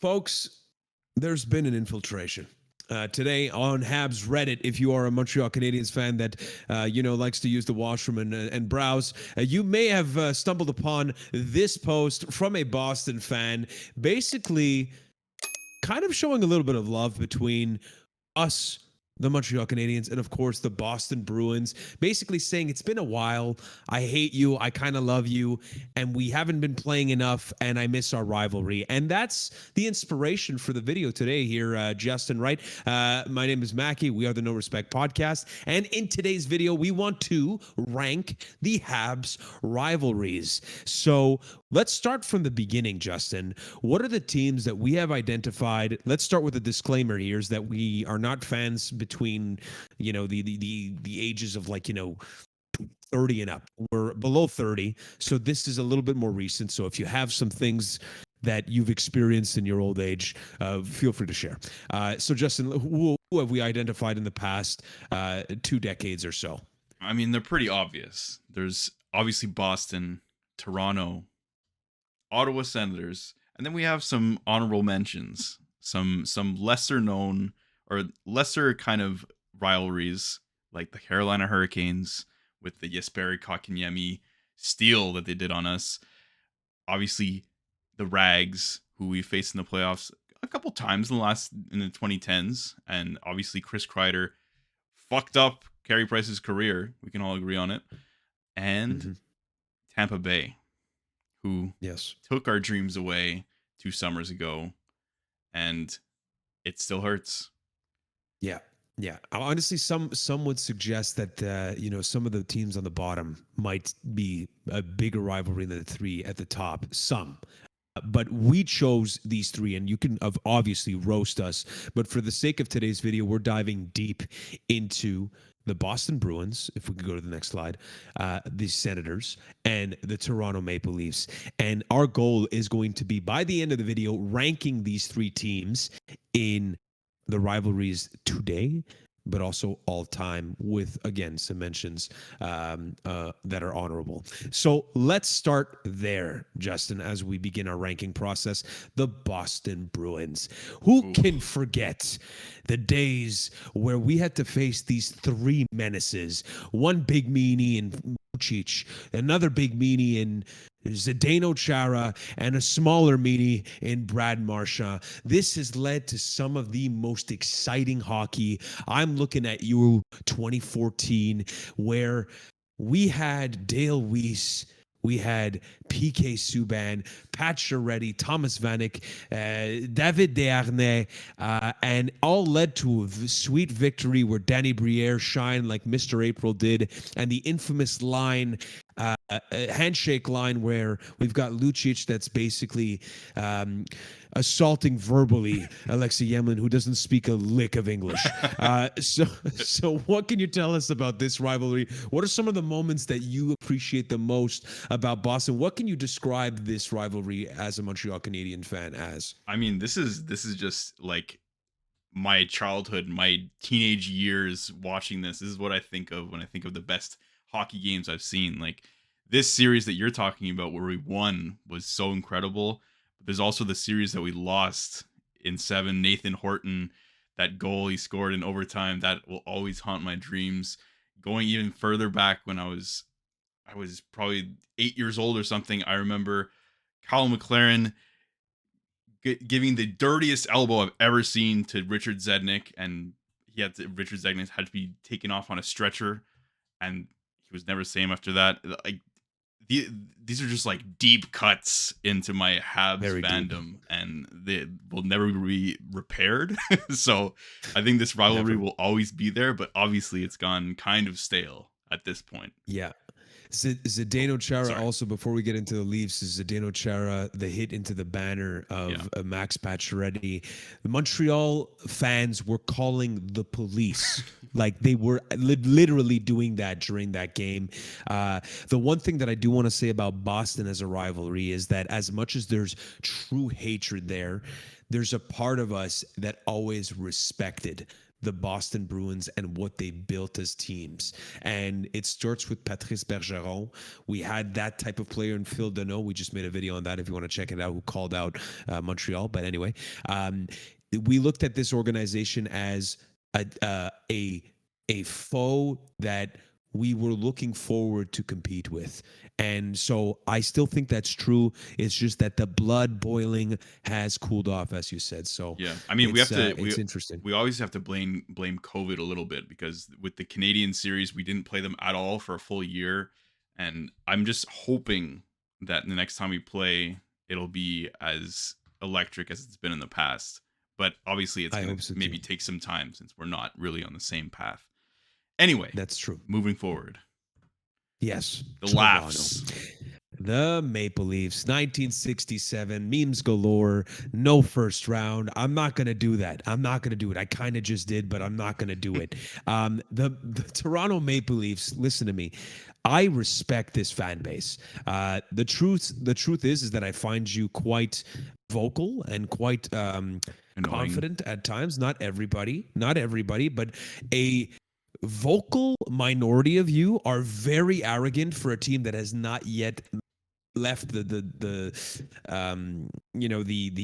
Folks, there's been an infiltration. Today on Habs Reddit, if you are a Montreal Canadiens fan that likes to use the washroom and browse, you may have stumbled upon this post from a Boston fan, basically kind of showing a little bit of love between us, the Montreal Canadiens, and of course the Boston Bruins, basically saying it's been a while. I hate you. I kind of love you. And we haven't been playing enough, and I miss our rivalry. And that's the inspiration for the video today here, Justin, right? My name is Mackie. We are the No Respect Podcast. And in today's video, we want to rank the Habs rivalries. So let's start from the beginning, Justin. What are the teams that we have identified? Let's start with a disclaimer here is that we are not fans between, the ages of 30 and up. We're below 30. So this is a little bit more recent. So if you have some things that you've experienced in your old age, feel free to share. So Justin, who have we identified in the past 2 decades or so? I mean, they're pretty obvious. There's obviously Boston, Toronto, Ottawa Senators, and then we have some honorable mentions, some lesser known or lesser kind of rivalries like the Carolina Hurricanes with the Jesperi Kotkaniemi steal that they did on us. Obviously, the Rags, who we faced in the playoffs a couple times in the 2010s, and obviously Chris Kreider fucked up Carey Price's career. We can all agree on it. And Tampa Bay, who took our dreams away 2 summers ago, and it still hurts. Yeah. Honestly, some would suggest that some of the teams on the bottom might be a bigger rivalry than the 3 at the top. Some. But we chose these 3, and you can obviously roast us. But for the sake of today's video, we're diving deep into the Boston Bruins, if we could go to the next slide, the Senators, and the Toronto Maple Leafs. And our goal is going to be, by the end of the video, ranking these 3 teams in the rivalries today, but also all time, with, again, some mentions that are honorable. So let's start there, Justin, as we begin our ranking process. The Boston Bruins. Who can forget the days where we had to face these 3 menaces? One big meanie in Lucic, another big meanie in Zdeno Chara, and a smaller meanie in Brad Marchand. This has led to some of the most exciting hockey. I'm looking at Euro 2014, where we had Dale Weiss, we had PK Subban, Pat Chiaretti, Thomas Vanek, David Desharnais, and all led to a sweet victory where Danny Briere shined like Mr. April did, and the infamous line, handshake line, where we've got Lucic that's basically assaulting verbally Alexei Yemlin, who doesn't speak a lick of English. So what can you tell us about this rivalry? What are some of the moments that you appreciate the most about Boston? What can you describe this rivalry as a Montreal Canadian fan as? I mean, this is just like my childhood, my teenage years watching this. This is what I think of when I think of the best hockey games I've seen. Like, this series that you're talking about where we won was so incredible. But there's also the series that we lost in 7. Nathan Horton, that goal he scored in overtime, that will always haunt my dreams. Going even further back, when I was probably 8 years old or something, I remember Kyle McLaren giving the dirtiest elbow I've ever seen to Richard Zednik, and Richard Zednik had to be taken off on a stretcher, and he was never the same after that. Like, these are just like deep cuts into my Habs fandom, and they will never be repaired. So I think this rivalry will always be there, but obviously it's gone kind of stale at this point. Yeah. Zdeno Chara, also, before we get into the Leafs, is Zdeno Chara, the hit into the banner of Max Pacioretty. The Montreal fans were calling the police. Like, they were literally doing that during that game. The one thing that I do want to say about Boston as a rivalry is that as much as there's true hatred there, there's a part of us that always respected the Boston Bruins and what they built as teams. And it starts with Patrice Bergeron. We had that type of player in Phil Deneau. We just made a video on that if you want to check it out, who called out Montreal. But anyway, we looked at this organization as a foe that we were looking forward to compete with. And so I still think that's true. It's just that the blood boiling has cooled off, as you said. So Yeah, I mean, we have to it's interesting. we always have to blame COVID a little bit, because with the Canadian series, we didn't play them at all for a full year, and I'm just hoping that the next time we play, it'll be as electric as it's been in the past. But obviously, it's I gonna hope so too. maybe take some time, since we're not really on the same path. Anyway, That's true. moving forward, Yes, the Toronto. laughs. The Maple Leafs, 1967, memes galore, no first round. I'm not going to do that. I'm not going to do it. I kind of just did, but I'm not going to do it. The Toronto Maple Leafs, listen to me. I respect this fan base. The truth is that I find you quite vocal and quite Annoying. confident at times. Not everybody, but a vocal minority of you are very arrogant for a team that has not yet left the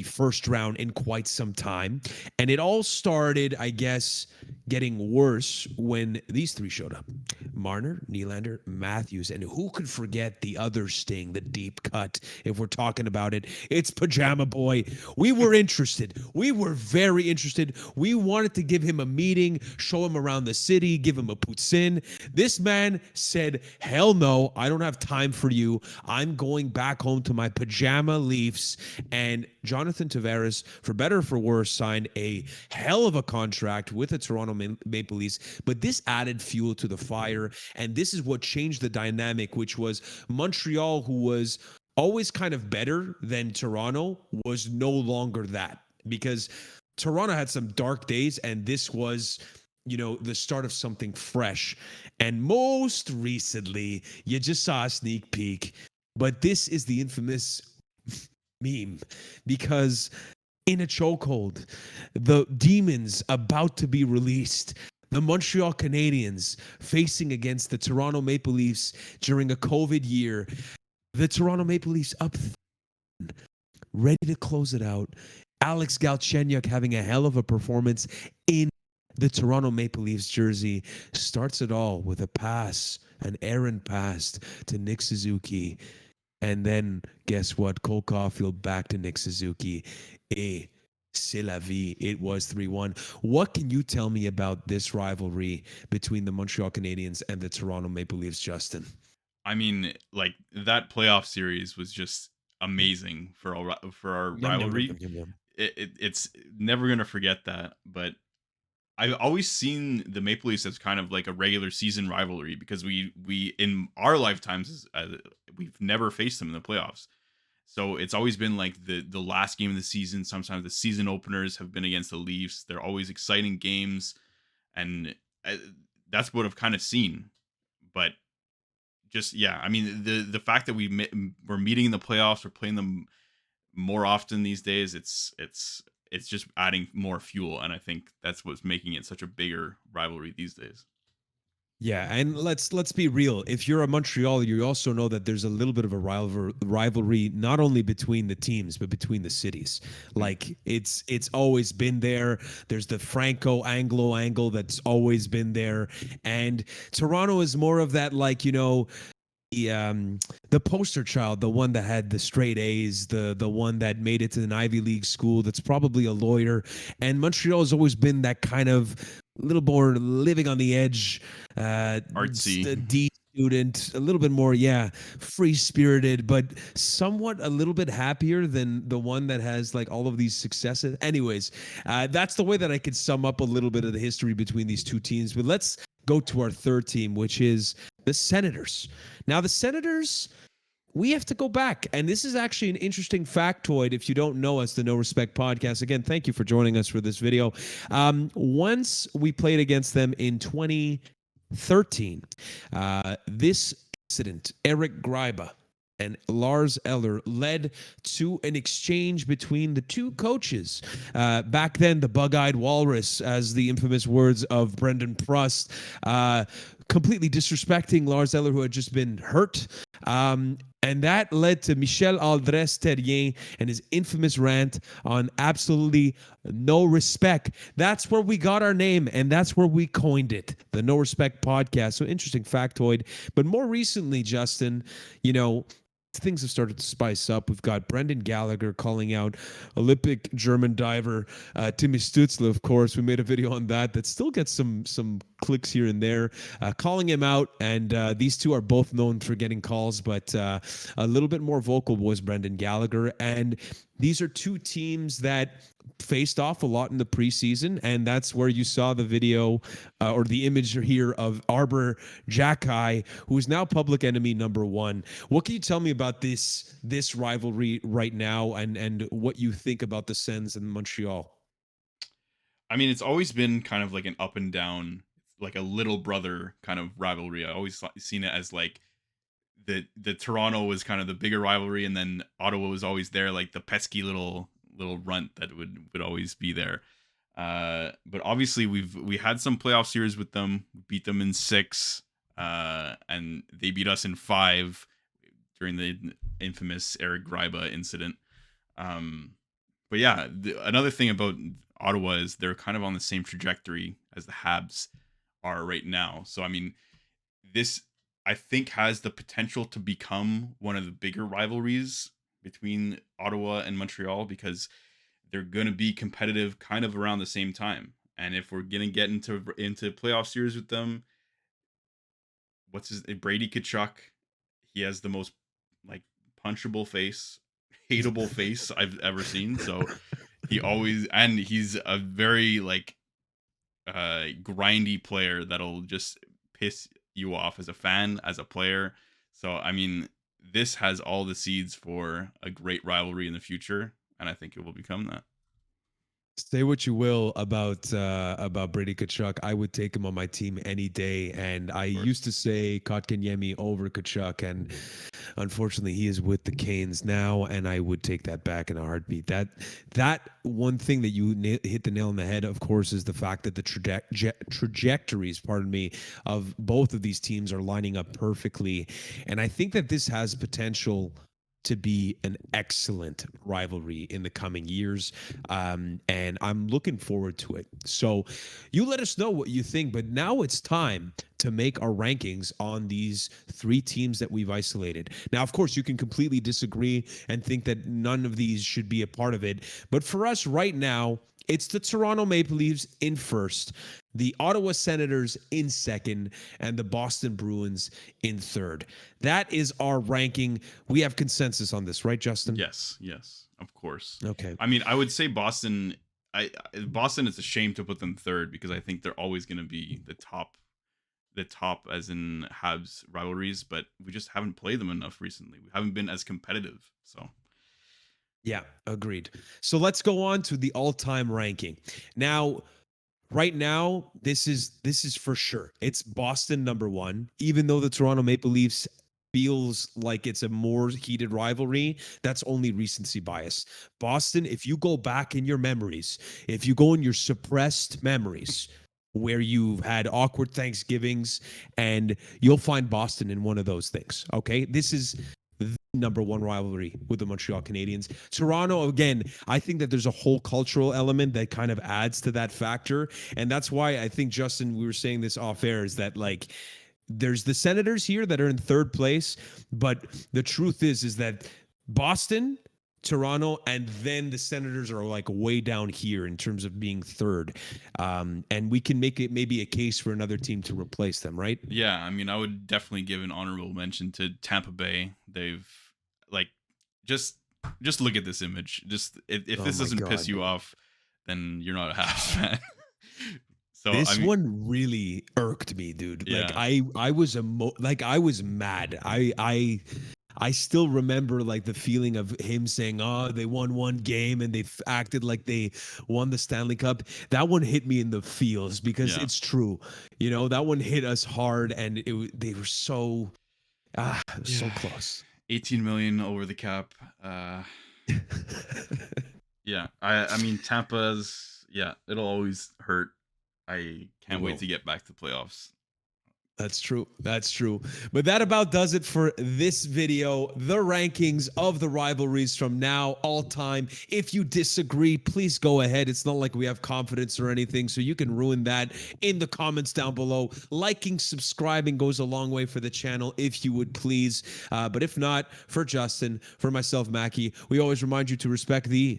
first round in quite some time. And it all started, I guess, getting worse when these three showed up: Marner, Nylander, Matthews. And who could forget the other sting, the deep cut? If we're talking about it, it's Pajama Boy. We were interested. We were very interested. We wanted to give him a meeting, show him around the city, give him a poutine. This man said, hell no, I don't have time for you. I'm going back home to my pajama Leafs. And Jonathan Tavares, for better or for worse, signed a hell of a contract with the Toronto Maple Leafs. But this added fuel to the fire. And this is what changed the dynamic, which was Montreal, who was always kind of better than Toronto, was no longer that, because Toronto had some dark days, and this was, the start of something fresh. And most recently, you just saw a sneak peek, but this is the infamous meme, because in a chokehold, the demons about to be released. The Montreal Canadiens facing against the Toronto Maple Leafs during a COVID year. The Toronto Maple Leafs up, ready to close it out. Alex Galchenyuk having a hell of a performance in the Toronto Maple Leafs jersey. Starts it all with a pass, an errant pass to Nick Suzuki. And then guess what? Cole Caulfield back to Nick Suzuki. Et c'est la vie. It was 3-1. What can you tell me about this rivalry between the Montreal Canadiens and the Toronto Maple Leafs, Justin? I mean, like, that playoff series was just amazing for our Yum, yum, yum, rivalry. yum, yum, yum. It's never gonna forget that. But I've always seen the Maple Leafs as kind of like a regular season rivalry, because we in our lifetimes we've never faced them in the playoffs. So it's always been like the last game of the season. Sometimes the season openers have been against the Leafs. They're always exciting games, and uh, that's what I've kind of seen. But just, yeah, I mean, the fact that we're meeting in the playoffs, we're playing them more often these days. It's just adding more fuel, and I think that's what's making it such a bigger rivalry these days. Yeah, and let's be real. If you're a Montreal, you also know that there's a little bit of a rivalry not only between the teams but between the cities. Mhm. Like it's always been there. There's the Franco-Anglo angle that's always been there, and Toronto is more of that, like, the poster child, the one that had the straight A's, the one that made it to an Ivy League school, that's probably a lawyer. And Montreal has always been that kind of little more living on the edge, Artsy. D student, a little bit more, yeah, free spirited, but somewhat a little bit happier than the one that has like all of these successes. Anyways, that's the way that I could sum up a little bit of the history between these two teams. But let's go to our third team, which is the Senators. Now, the Senators, we have to go back. And this is actually an interesting factoid if you don't know us, the No Respect Podcast. Again, thank you for joining us for this video. Once we played against them in 2013, this incident, Eric Greiba, and Lars Eller led to an exchange between the two coaches. Back then, the bug-eyed walrus, as the infamous words of Brendan Prust, completely disrespecting Lars Eller, who had just been hurt. And that led to Michel Aldres Terrien and his infamous rant on absolutely no respect. That's where we got our name, and that's where we coined it, the No Respect Podcast. So interesting factoid. But more recently, Justin, things have started to spice up. We've got Brendan Gallagher calling out Olympic German diver Timmy Stutzle, of course. We made a video on that still gets some clicks here and there, calling him out. And these two are both known for getting calls, but a little bit more vocal was Brendan Gallagher. And these are two teams that faced off a lot in the preseason, and that's where you saw the video or the image here of Arbor Jackai, who is now public enemy number one. What can you tell me about this rivalry right now, and what you think about the Sens and Montreal? I mean, it's always been kind of like an up and down, like a little brother kind of rivalry. I always seen it as like the Toronto was kind of the bigger rivalry, and then Ottawa was always there, like the pesky little runt that would always be there. But obviously we had some playoff series with them. We beat them in 6, and they beat us in 5 during the infamous Eric Gryba incident. Um, but yeah, another thing about Ottawa is they're kind of on the same trajectory as the Habs are right now. So I mean, this I think has the potential to become one of the bigger rivalries between Ottawa and Montreal, because they're going to be competitive kind of around the same time. And if we're going to get into playoff series with them, what's his Brady Kachuk, he has the most like punchable face, hateable face I've ever seen. So he's a very like grindy player that'll just piss you off as a fan, as a player. So I mean, this has all the seeds for a great rivalry in the future, and I think it will become that. Say what you will about Brady Kachuk. I would take him on my team any day. And I Of course. used to say Kotkaniemi over Kachuk, and unfortunately, he is with the Canes now, and I would take that back in a heartbeat. That one thing that you hit the nail on the head, of course, is the fact that the trajectories, pardon me, of both of these teams are lining up perfectly, and I think that this has potential to be an excellent rivalry in the coming years. And I'm looking forward to it. So you let us know what you think, but now it's time to make our rankings on these three teams that we've isolated. Now, of course, you can completely disagree and think that none of these should be a part of it. But for us right now, it's the Toronto Maple Leafs in first, the Ottawa Senators in second, and the Boston Bruins in third. That is our ranking. We have consensus on this, right, Justin? Yes, of course. Okay. I mean, I would say Boston. Boston. It's a shame to put them third because I think they're always going to be the top as in Habs rivalries, but we just haven't played them enough recently. We haven't been as competitive. So Yeah, agreed. So let's go on to the all-time ranking. Now, right now, this is for sure. It's Boston number one, even though the Toronto Maple Leafs feels like it's a more heated rivalry. That's only recency bias. Boston, if you go back in your memories, if you go in your suppressed memories where you've had awkward Thanksgivings, and you'll find Boston in one of those things. Okay. This is the number one rivalry with the Montreal Canadiens. Toronto, again, I think that there's a whole cultural element that kind of adds to that factor. And that's why I think, Justin, we were saying this off air, is that like there's the Senators here that are in third place, but the truth is that Boston, Toronto, and then the Senators are like way down here in terms of being third. And we can make it maybe a case for another team to replace them, right? yeah, I mean, I would definitely give an honorable mention to Tampa Bay. They've like just just look at this image. Just if Oh this my doesn't piss God. you off, then you're not a Habs fan. So I This mean, one really irked me, dude. Like yeah, I was like I was mad. I still remember like the feeling of him saying, "Oh, they won one game and they acted like they won the Stanley Cup." That one hit me in the feels because yeah. it's true. That one hit us hard, and they were so Yeah. so close. 18 million over the cap. Yeah, I mean Tampa's, yeah, it'll always hurt. I It can't wait will. to get back to playoffs. That's true. That's true. But that about does it for this video. The rankings of the rivalries from now, all time. If you disagree, please go ahead. It's not like we have confidence or anything, so you can ruin that in the comments down below. Liking, subscribing goes a long way for the channel, if you would please. But if not, for Justin, for myself, Mackie, we always remind you to respect the.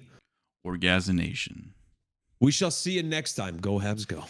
Orgasmination. We shall see you next time. Go Habs, go.